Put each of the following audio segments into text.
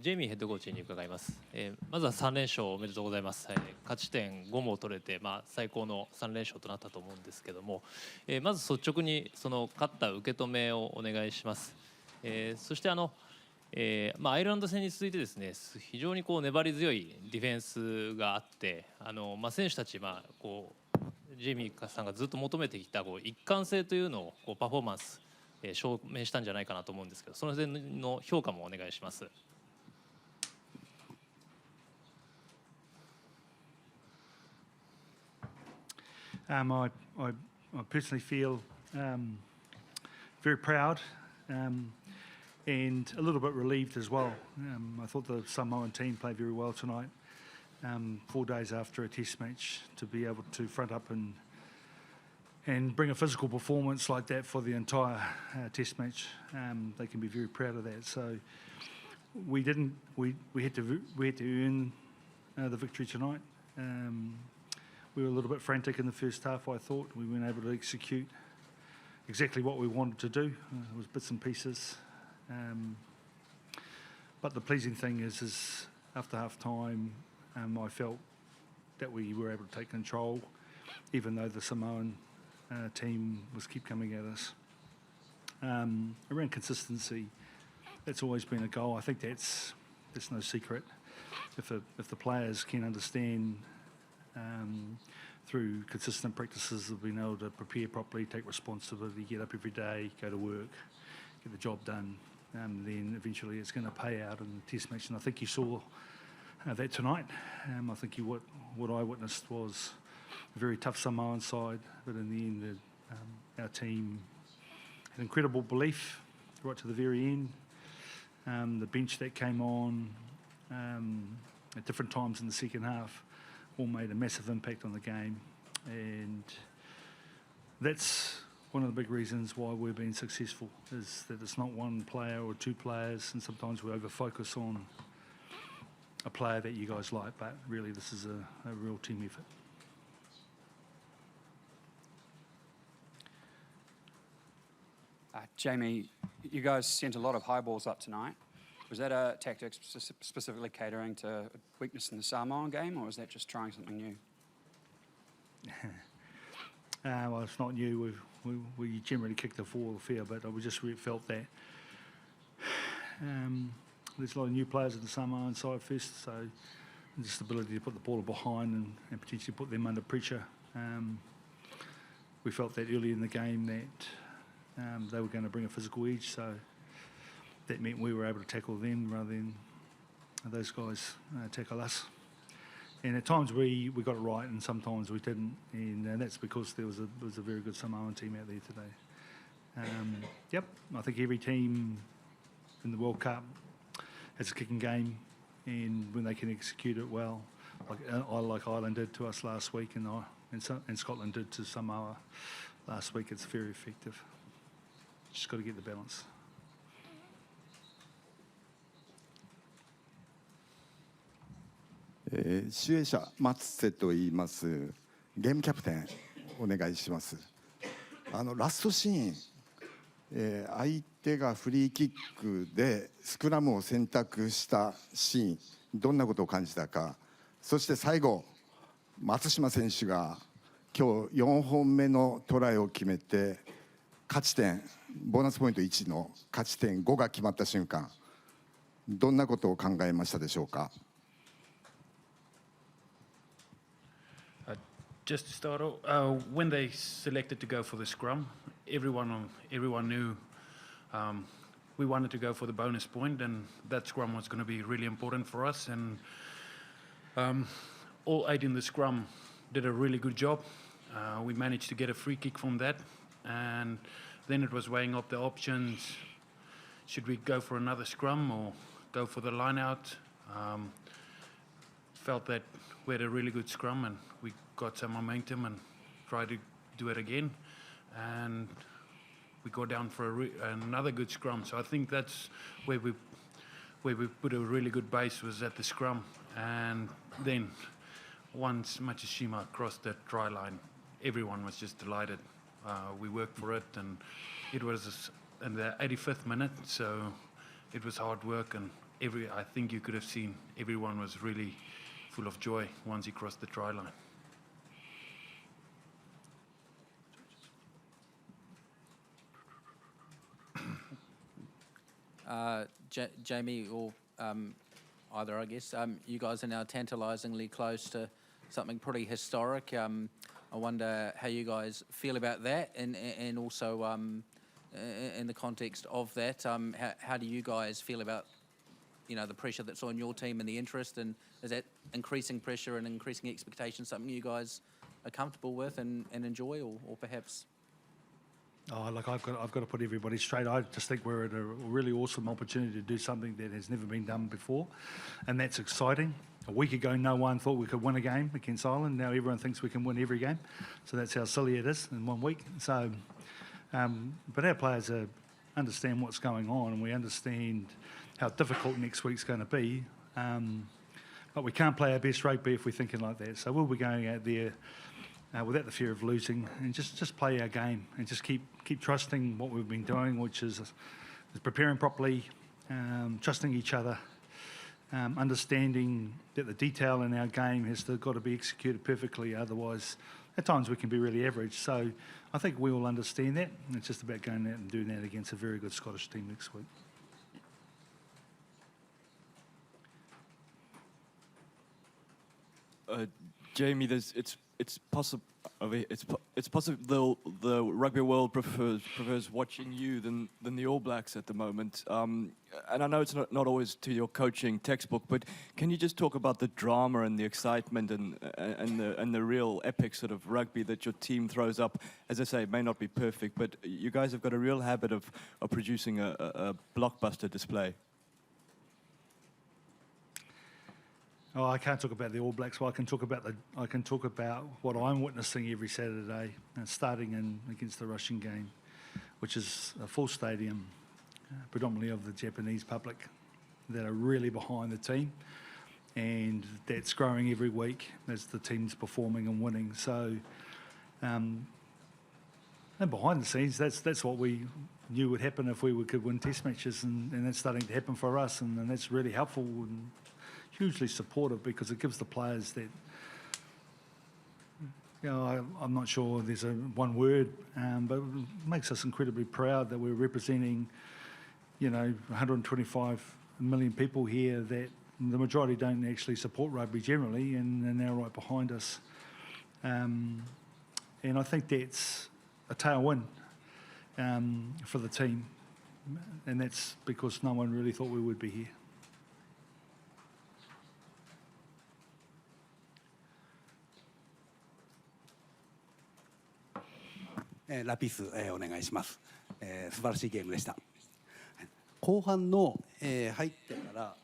ジェイミーヘッドコーチに伺います。まずは3連勝おめでとうございます。勝ち点5も取れて、最高の3連勝となったと思うんですけども、まず率直にその勝った受け止めをお願いします。そしてアイルランド戦に続いてですね、非常にこう粘り強いディフェンスがあって、選手たちこうジェイミーさんがずっと求めてきたこう一貫性というのをこうパフォーマンス証明したんじゃないかなと思うんですけど、その点の評価もお願いします。I personally feel very proud and a little bit relieved as well. I thought the Samoan team played very well tonight. 4 days after a test match, to be able to front up and bring a physical performance like that for the entire test match, they can be very proud of that. So we had to earn the victory tonight. We were a little bit frantic in the first half, I thought. We weren't able to execute exactly what we wanted to do. It was bits and pieces. But the pleasing thing is after half time, I felt that we were able to take control, even though the Samoan team keep coming at us. Around consistency, that's always been a goal. I think that's no secret. If the players can understand through consistent practices of being able to prepare properly, take responsibility, get up every day, go to work, get the job done, then eventually it's going to pay out in the test match. And I think you saw that tonight. I think what I witnessed was a very tough Samoan side, but in the end, our team had incredible belief right to the very end. The bench that came on at different times in the second half all made a massive impact on the game, and that's one of the big reasons why we've been successful, is that it's not one player or two players, and sometimes we over-focus on a player that you guys like, but really this is a real team effort. Jamie, you guys sent a lot of high balls up tonight. Was that a tactic specifically catering to weakness in the Samoan game, or was that just trying something new? Well, it's not new. We generally kick the ball fair, but we just felt that there's a lot of new players at the Samoan side first, so just the ability to put the ball behind and potentially put them under pressure. We felt that early in the game that they were going to bring a physical edge, so that meant we were able to tackle them rather than those guys tackle us. And at times we got it right, and sometimes we didn't, and that's because there was a very good Samoan team out there today. Yep, I think every team in the World Cup has a kicking game, and when they can execute it well, like Ireland did to us last week, and Scotland did to Samoa last week, it's very effective. Just got to get the balance. 主演者松瀬と言います。ゲームキャプテンお願いします。ラストシーン、相手がフリーキックでスクラムを選択したシーン、どんなことを感じたか。そして最後、松島選手が今日4本目のトライを決めて勝ち点ボーナスポイント1の勝ち点5が決まった瞬間、どんなことを考えましたでしょうか。Just to start off, when they selected to go for the scrum, everyone knew we wanted to go for the bonus point, and that scrum was going to be really important for us. And all 8 in the scrum did a really good job. We managed to get a free kick from that, and then it was weighing up the options. Should we go for another scrum or go for the line out? Felt that we had a really good scrum, and we got some momentum and tried to do it again, and we got down for another good scrum. So I think that's where we put a really good base, was at the scrum. And then once Matsushima crossed that try line, everyone was just delighted. We worked for it, and it was in the 85th minute, so it was hard work, and I think you could have seen everyone was really full of joy once he crossed the try line. Jamie, or either, I guess, you guys are now tantalisingly close to something pretty historic. I wonder how you guys feel about that, and also in the context of that, how do you guys feel about, you know, the pressure that's on your team and the interest, and is that increasing pressure and increasing expectations something you guys are comfortable with and enjoy, or perhaps? Oh, look, I've got to put everybody straight. I just think we're at a really awesome opportunity to do something that has never been done before, and that's exciting. A week ago, no one thought we could win a game against Ireland. Now everyone thinks we can win every game. So that's how silly it is in 1 week. So, but our players understand what's going on, and we understand how difficult next week's going to be. But we can't play our best rugby if we're thinking like that. So we'll be going out there without the fear of losing, and just play our game and just keep trusting what we've been doing, which is preparing properly, trusting each other, understanding that the detail in our game has got to be executed perfectly. Otherwise, at times we can be really average. So I think we all understand that, and it's just about going out and doing that against a very good Scottish team next week. Jamie, it's possible the rugby world prefers watching you than the All Blacks at the moment. And I know it's not always to your coaching textbook, but can you just talk about the drama and the excitement and the real epic sort of rugby that your team throws up? As I say, it may not be perfect, but you guys have got a real habit of producing a blockbuster display. Oh, I can't talk about the All Blacks. Well, I can talk about what I'm witnessing every Saturday, starting against the Russian game, which is a full stadium, predominantly of the Japanese public, that are really behind the team, and that's growing every week as the team's performing and winning. So, and behind the scenes, that's what we knew would happen if we could win Test matches, and that's starting to happen for us, and that's really helpful and hugely supportive, because it gives the players that, you know, I'm not sure there's one word, but it makes us incredibly proud that we're representing, you know, 125 million people here that the majority don't actually support rugby generally, and they're now right behind us. And I think that's a tailwind for the team, and that's because no one really thought we would be here. ラピス、お願いします。素晴らしいゲームでした。後半の、入ってから、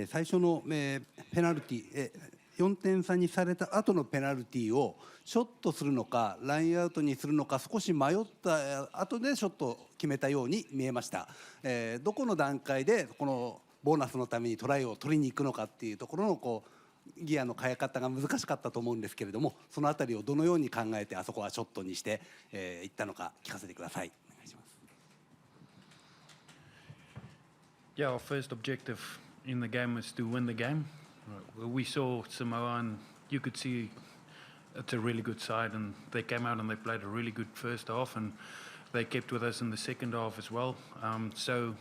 最初の、ペナルティ、4点差にされた後のペナルティをショットするのかラインアウトにするのか少し迷った後でショットを決めたように見えました。どこの段階でこのボーナスのためにトライを取りに行くのかっていうところのこうギアの変え方が難しかったと思うんですけれども、そのあたりをどのように考えてあそこはショットにして、いったのか聞かせてください。お願いします。Yeah, our first objective in the game was to win the game. We saw Samoa, and you could see it's a really good side, and they came out and they played a really good first half, and they kept with us in the second half as well. So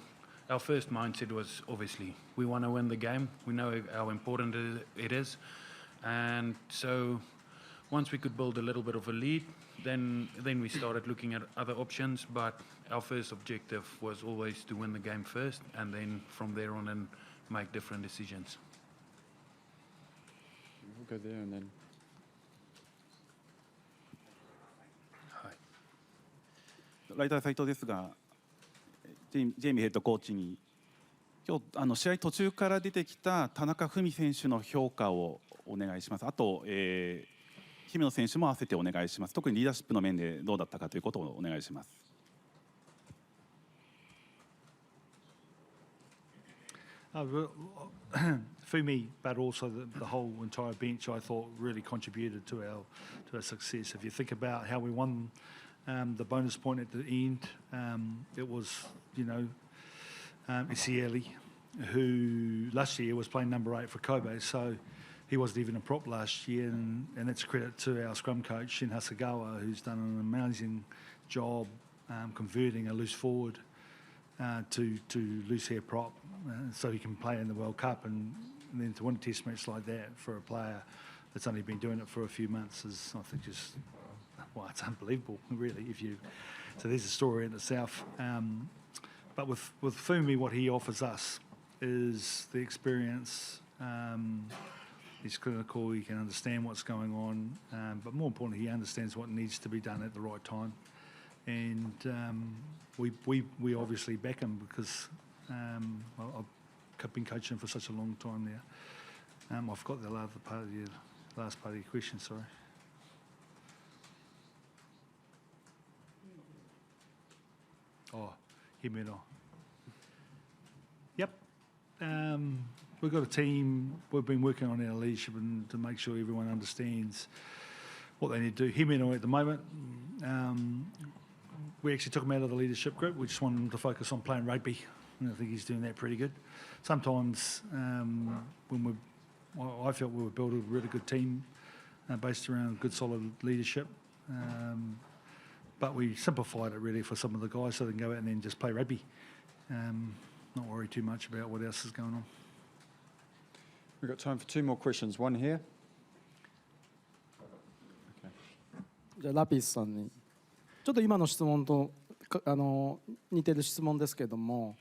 our first mindset was obviously we want to win the game. We know how important it is, and so once we could build a little bit of a lead, then we started looking at other options. But our first objective was always to win the game first, and then from there on and make different decisions. We'll go there and then. ライター斉藤ですが、ジェイミーヘッドコーチに今日試合途中から出てきた田中史選手の評価をお願いします。あと、姫野選手も合わせてお願いします。特にリーダーシップの面でどうだったかということをお願いします。Fumi, but also the whole entire bench, I thought really contributed to our success. If you think about how we won the bonus point at the end, it was, you know, Isieli who last year was playing number 8 for Kobe, so he wasn't even a prop last year, and it's credit to our scrum coach Shin Hasagawa, who's done an amazing job converting a loose forward to loose hair prop, so he can play in the World Cup, and then to win a test match like that for a player that's only been doing it for a few months is, I think, just, well, it's unbelievable, really. So there's a story in itself. But with Fumi, what he offers us is the experience. He's clinical, he can understand what's going on, but more importantly, he understands what needs to be done at the right time. And we obviously back him because I've been coaching for such a long time now. I forgot the last part of your question, sorry. Oh, Himeno. Yep. We've got a team. We've been working on our leadership and to make sure everyone understands what they need to do. Himeno at the moment, we actually took him out of the leadership group. We just wanted him to focus on playing rugby. And I think he's doing that pretty good. Sometimes I felt we were building a really good team based around good, solid leadership. But we simplified it really for some of the guys so they can go out and then just play rugby. Not worry too much about what else is going on. We've got time for 2 more questions. One here. じゃあラピスさんにちょっと今の質問と似てる質問ですけども、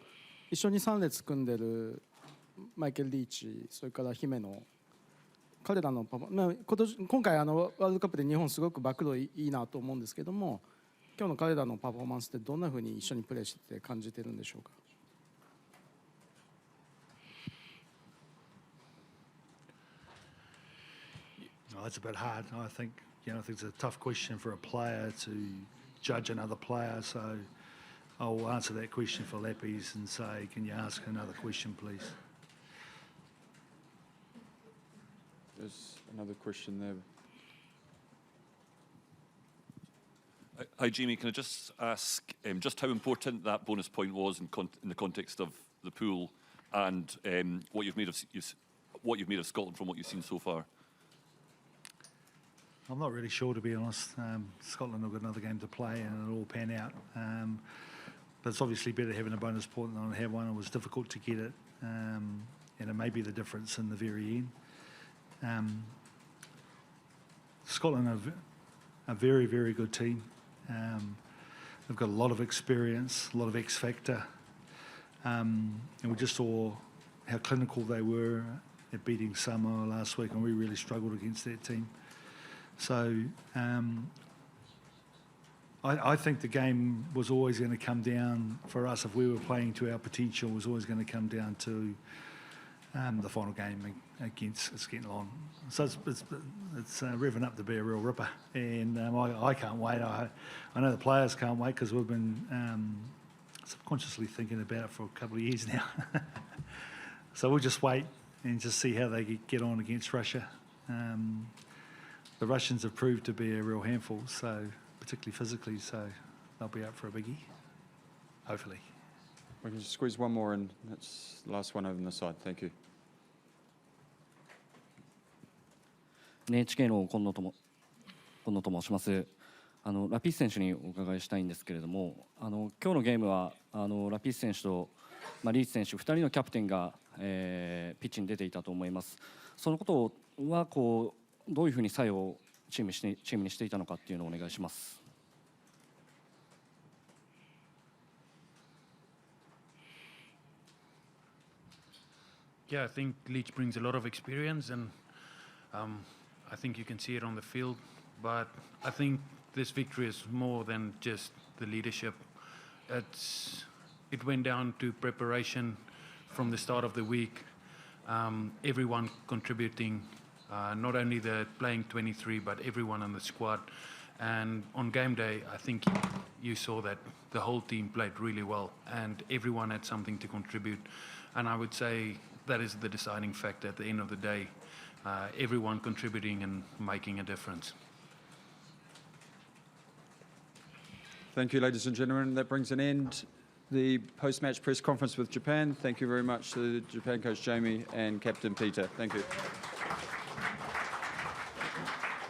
一緒に3列組んでるマイケル・リーチ、それから姫野、彼らのパフォーマンス、今回ワールドカップで日本すごく暴露いいなと思うんですけども、今日の彼らのパフォーマンスってどんなふうに一緒にプレーしてて感じてるんでしょうか。It's a bit hard. I think it's a tough question for a player to judge another player. So I'll answer that question for Lappies and say, can you ask another question, please? There's another question there. Hi, Jamie. Can I just ask just how important that bonus point was in the context of the pool and what you've made of Scotland from what you've seen so far? I'm not really sure, to be honest. Scotland have got another game to play and it'll all pan out. But it's obviously better having a bonus point than not have one. It was difficult to get it, and it may be the difference in the very end. Scotland are a very, very good team. They've got a lot of experience, a lot of X factor. And we just saw how clinical they were at beating Samoa last week, and we really struggled against that team. So I think the game was always going to come down for us, if we were playing to our potential, was always going to come down to the final game against Scotland. So it's revving up to be a real ripper, and I can't wait. I know the players can't wait because we've been subconsciously thinking about it for a couple of years now. So we'll just wait and just see how they get on against Russia. The Russians have proved to be a real handful, so particularly physically, so they'll be up for a biggie, hopefully. We can just squeeze one more in. That's the last one over on the side. Thank you. NHK の今野と申します。ラピス選手にお伺いしたいんですけれども、今日のゲームはラピス選手と、リーチ選手2人のキャプテンが、ピッチに出ていたと思います。そのことはどういうふうに作用をチームにしていたのかっていうのをお願いします。Yeah, I think Leach brings a lot of experience, and I think you can see it on the field. But I think this victory is more than just the leadership. It went down to preparation from the start of the week. Everyone contributing, not only the playing 23, but everyone on the squad. And on game day, I think you saw that the whole team played really well, and everyone had something to contribute. And I would say that is the deciding factor at the end of the day. Everyone contributing and making a difference. Thank you, ladies and gentlemen. That brings an end the post-match press conference with Japan. Thank you very much to Japan coach Jamie and Captain Peter. Thank you.